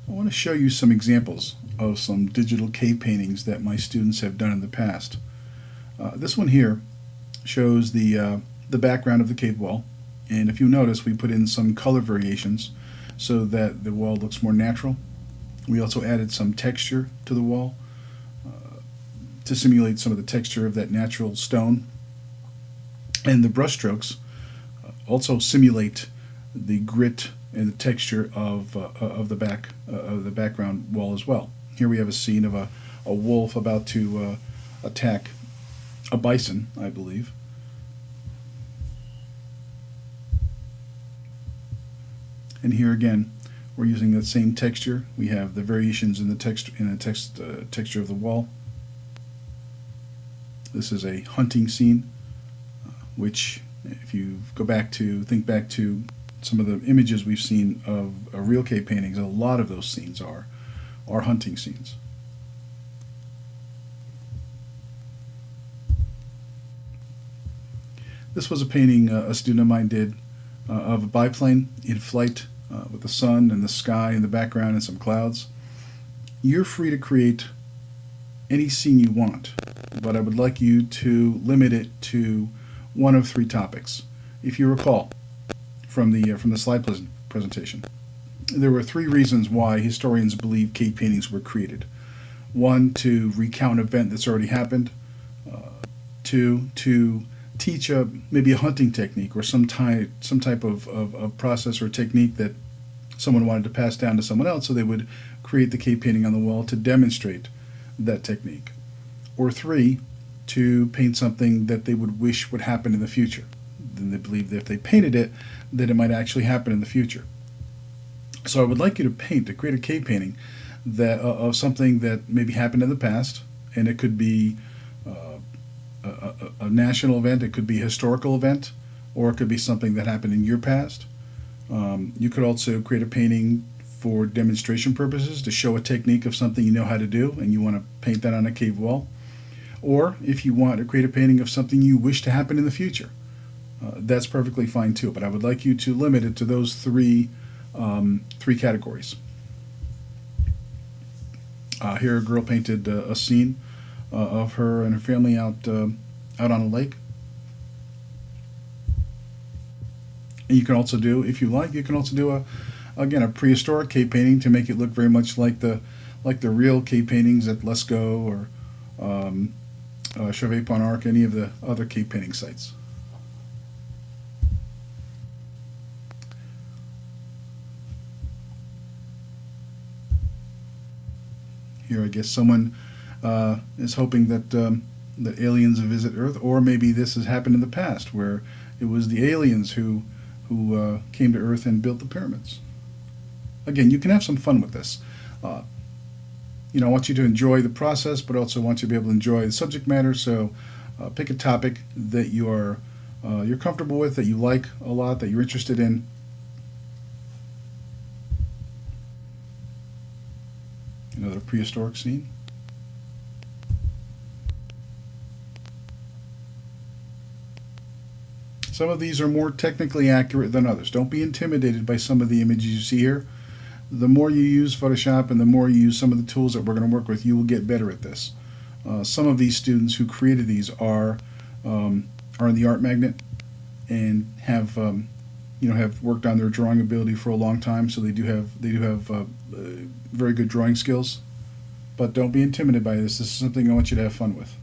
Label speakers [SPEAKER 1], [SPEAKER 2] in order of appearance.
[SPEAKER 1] I want to show you some examples of some digital cave paintings that my students have done in the past. This one here shows the background of the cave wall, and if you notice, we put in some color variations so that the wall looks more natural. We also added some texture to the wall to simulate some of the texture of that natural stone, and the brushstrokes also simulate the grit and the texture of the background wall as well. Here we have a scene of a wolf about to attack a bison, I believe. And here again, we're using that same texture. We have the variations in the texture of the wall. This is a hunting scene, which, if you think back to some of the images we've seen of real cave paintings, a lot of those scenes are hunting scenes. This was a painting a student of mine did of a biplane in flight with the sun and the sky in the background and some clouds. You're free to create any scene you want, but I would like you to limit it to one of three topics. If you recall from the slide presentation, there were three reasons why historians believe cave paintings were created. One, to recount an event that's already happened. Two, to teach maybe a hunting technique or some type of process or technique that someone wanted to pass down to someone else, so they would create the cave painting on the wall to demonstrate that technique. Or three, to paint something that they would wish would happen in the future. Then they believe that if they painted it, that it might actually happen in the future. So I would like you to create a cave painting that of something that maybe happened in the past, and it could be a national event, it could be a historical event, or it could be something that happened in your past. You could also create a painting for demonstration purposes to show a technique of something you know how to do and you want to paint that on a cave wall. Or if you want to create a painting of something you wish to happen in the future, that's perfectly fine too. But I would like you to limit it to those three categories. Here, a girl painted a scene of her and her family out on a lake. And you can also do, if you like, a prehistoric cave painting to make it look very much like the real cave paintings at Lascaux or Chauvet-Pont-Arc, any of the other cave painting sites. Here, I guess someone is hoping that the aliens visit Earth, or maybe this has happened in the past, where it was the aliens who came to Earth and built the pyramids. Again, you can have some fun with this. I want you to enjoy the process, but also want you to be able to enjoy the subject matter. So, pick a topic that you're comfortable with, that you like a lot, that you're interested in. Another prehistoric scene. Some of these are more technically accurate than others. Don't be intimidated by some of the images you see here. The more you use Photoshop and the more you use some of the tools that we're going to work with, you will get better at this. Some of these students who created these are in the Art Magnet and have worked on their drawing ability for a long time, so they do have very good drawing skills. But don't be intimidated by this. This is something I want you to have fun with.